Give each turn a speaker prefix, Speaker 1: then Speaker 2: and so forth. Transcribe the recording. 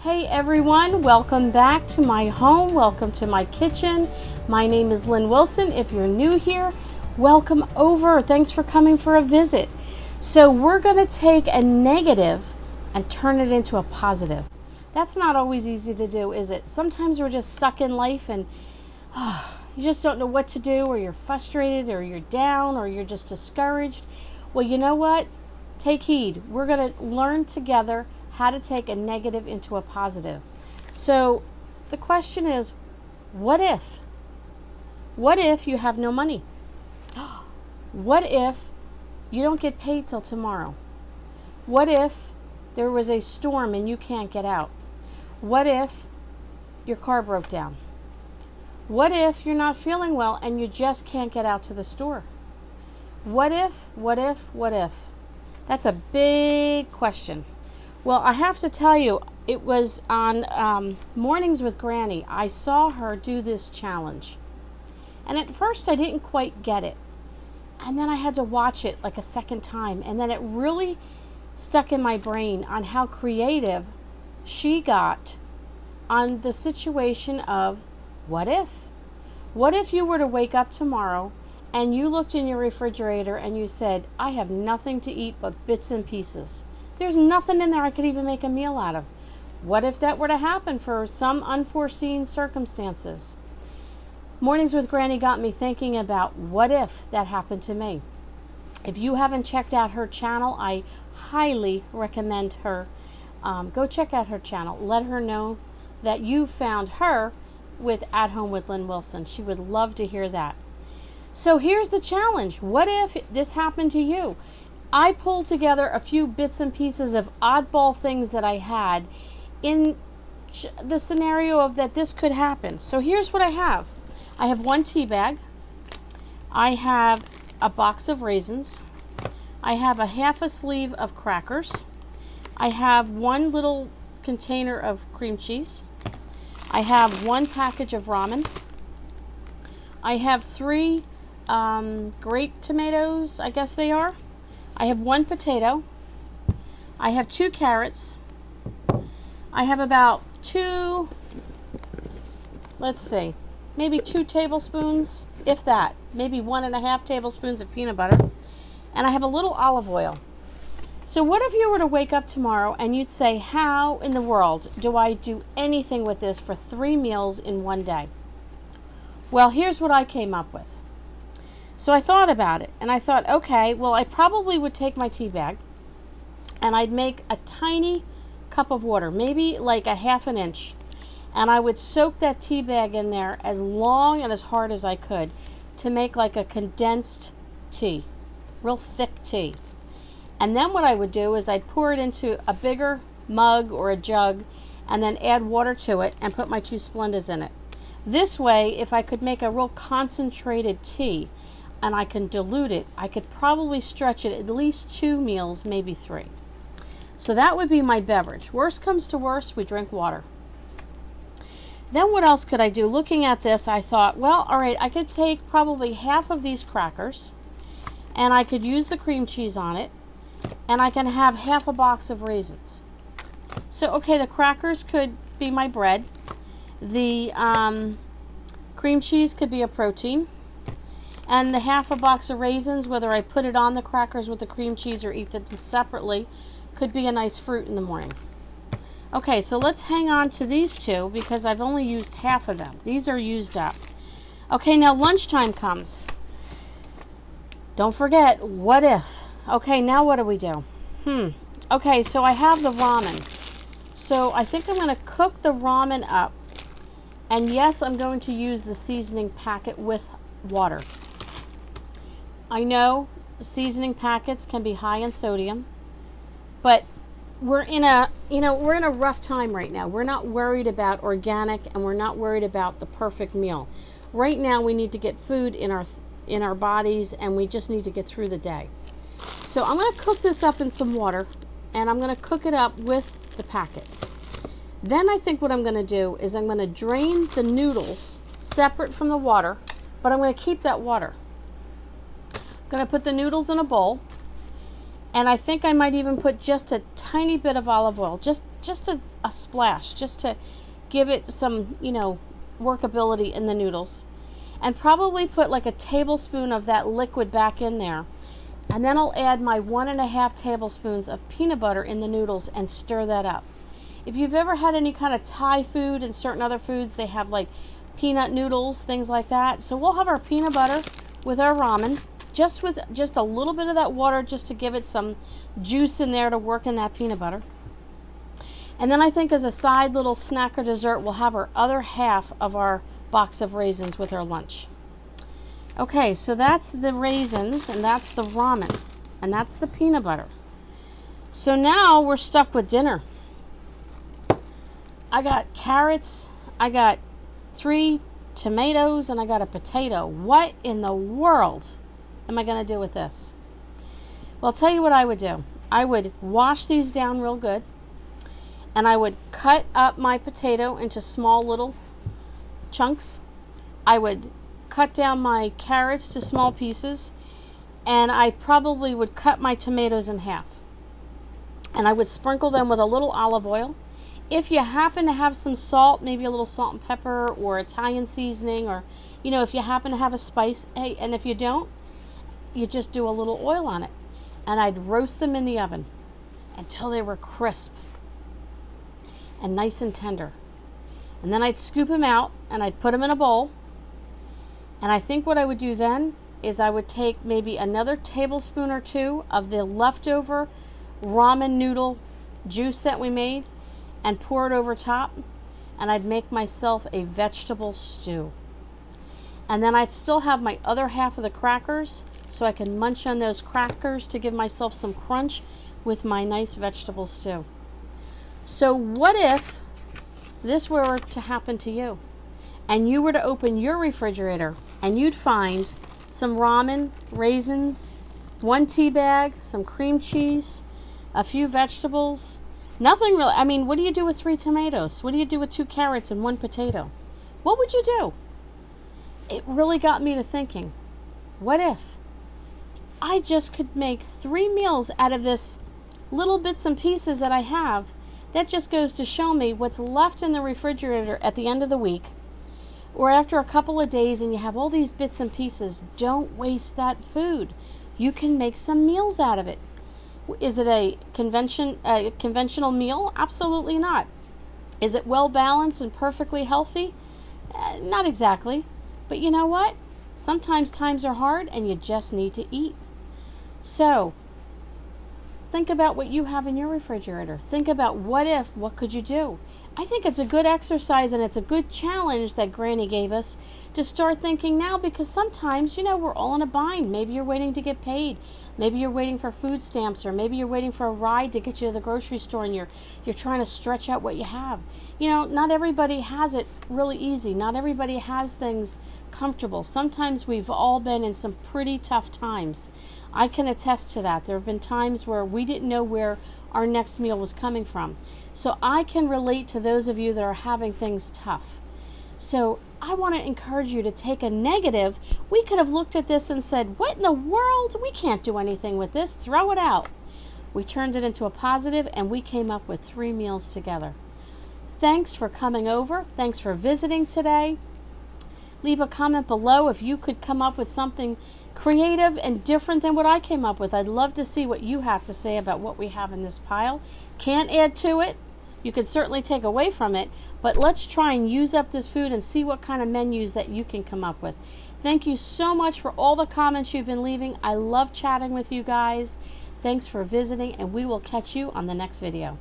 Speaker 1: Hey everyone, welcome back to my home. Welcome to my kitchen. My name is Lynn Wilson. If you're new here, welcome over. Thanks for coming for a visit. So we're going to take a negative and turn it into a positive. That's not always easy to do, is it? Sometimes we're just stuck in life and you just don't know what to do, or you're frustrated, or you're down, or you're just discouraged. Well, you know what? Take heed. We're going to learn together how to take a negative into a positive. So the question is, what if? What if you have no money? What if you don't get paid till tomorrow? What if there was a storm and you can't get out? What if your car broke down? What if you're not feeling well and you just can't get out to the store? What if, what if, what if? That's a big question. Well, I have to tell you, it was on Mornings with Granny. I saw her do this challenge. And at first I didn't quite get it. And then I had to watch it like a second time. And then it really stuck in my brain on how creative she got on the situation of what if? What if you were to wake up tomorrow and you looked in your refrigerator and you said, I have nothing to eat but bits and pieces. There's nothing in there I could even make a meal out of. What if that were to happen for some unforeseen circumstances? Mornings with Granny got me thinking about what if that happened to me. If you haven't checked out her channel, I highly recommend her. Go check out her channel. Let her know that you found her with At Home with Lynn Wilson. She would love to hear that. So here's the challenge. What if this happened to you? I pulled together a few bits and pieces of oddball things that I had in the scenario of that this could happen. So here's what I have. I have one tea bag. I have a box of raisins. I have a half a sleeve of crackers. I have one little container of cream cheese. I have one package of ramen. I have 3 grape tomatoes, I guess they are. I have 1 potato. I have 2 carrots. I have about 2, let's see, maybe 2 tablespoons, if that, maybe 1.5 tablespoons of peanut butter. And I have a little olive oil. So what if you were to wake up tomorrow and you'd say, how in the world do I do anything with this for 3 meals in one day? Well, here's what I came up with. So I thought about it and I thought, okay, well, I probably would take my tea bag and I'd make a tiny cup of water, maybe like a half an inch. And I would soak that tea bag in there as long and as hard as I could to make like a condensed tea, real thick tea. And then what I would do is I'd pour it into a bigger mug or a jug and then add water to it and put my 2 Splendas in it. This way, if I could make a real concentrated tea and I can dilute it, I could probably stretch it at least 2 meals, maybe 3. So that would be my beverage. Worst comes to worst, we drink water. Then what else could I do? Looking at this, I thought, well, all right, I could take probably half of these crackers and I could use the cream cheese on it and I can have half a box of raisins. So, okay, the crackers could be my bread. The cream cheese could be a protein. And the half a box of raisins, whether I put it on the crackers with the cream cheese or eat them separately, could be a nice fruit in the morning. Okay, so let's hang on to these 2 because I've only used half of them. These are used up. Okay, now lunchtime comes. Don't forget, what if? Okay, now what do we do? Okay, so I have the ramen. So I think I'm going to cook the ramen up. And yes, I'm going to use the seasoning packet with water. I know seasoning packets can be high in sodium, but we're in a rough time right now. We're not worried about organic and we're not worried about the perfect meal. Right now we need to get food in our bodies and we just need to get through the day. So I'm going to cook this up in some water and I'm going to cook it up with the packet. Then I think what I'm going to do is I'm going to drain the noodles separate from the water, but I'm going to keep that water. I'm going to put the noodles in a bowl And I think I might even put just a tiny bit of olive oil, just just a splash, just to give it some, workability in the noodles. And probably put like a tablespoon of that liquid back in there. And then I'll add my 1.5 tablespoons of peanut butter in the noodles and stir that up. If you've ever had any kind of Thai food and certain other foods, they have like peanut noodles, things like that. So we'll have our peanut butter with our ramen, with just a little bit of that water just to give it some juice in there to work in that peanut butter. And then I think as a side little snack or dessert, we'll have our other half of our box of raisins with our lunch. Okay, so that's the raisins, and that's the ramen, and that's the peanut butter. So now we're stuck with dinner. I got carrots, I got 3 tomatoes, and I got a potato. What in the world am I going to do with this? Well, I'll tell you what I would do. I would wash these down real good, and I would cut up my potato into small little chunks. I would cut down my carrots to small pieces, and I probably would cut my tomatoes in half. And I would sprinkle them with a little olive oil. If you happen to have some salt, maybe a little salt and pepper or Italian seasoning, or if you happen to have a spice, hey, and if you don't, you just do a little oil on it. And I'd roast them in the oven until they were crisp and nice and tender. And then I'd scoop them out and I'd put them in a bowl. And I think what I would do then is I would take maybe another tablespoon or 2 of the leftover ramen noodle juice that we made and pour it over top, and I'd make myself a vegetable stew. And then I'd still have my other half of the crackers, so I can munch on those crackers to give myself some crunch with my nice vegetable stew. So what if this were to happen to you, and you were to open your refrigerator and you'd find some ramen, raisins, 1 tea bag, some cream cheese, a few vegetables, nothing really. I mean, what do you do with 3 tomatoes? What do you do with 2 carrots and 1 potato? What would you do? It really got me to thinking, what if I just could make 3 meals out of this little bits and pieces that I have? That just goes to show me what's left in the refrigerator at the end of the week or after a couple of days, and you have all these bits and pieces. Don't waste that food. You can make some meals out of it. Is it a conventional meal? Absolutely not. Is it well balanced and perfectly healthy? Not exactly. But you know what? Sometimes times are hard and you just need to eat. So think about what you have in your refrigerator. Think about what could you do? I think it's a good exercise and it's a good challenge that Granny gave us to start thinking now, because sometimes, we're all in a bind. Maybe you're waiting to get paid. Maybe you're waiting for food stamps, or maybe you're waiting for a ride to get you to the grocery store, and you're trying to stretch out what you have. Not everybody has it really easy. Not everybody has things comfortable. Sometimes we've all been in some pretty tough times. I can attest to that. There have been times where we didn't know where our next meal was coming from. So I can relate to those of you that are having things tough. So I want to encourage you to take a negative. We could have looked at this and said, what in the world? We can't do anything with this. Throw it out. We turned it into a positive, and we came up with 3 meals together. Thanks for coming over. Thanks for visiting today. Leave a comment below if you could come up with something creative and different than what I came up with. I'd love to see what you have to say about what we have in this pile. Can't add to it. You could certainly take away from it, but let's try and use up this food and see what kind of menus that you can come up with. Thank you so much for all the comments you've been leaving. I love chatting with you guys. Thanks for visiting, and we will catch you on the next video.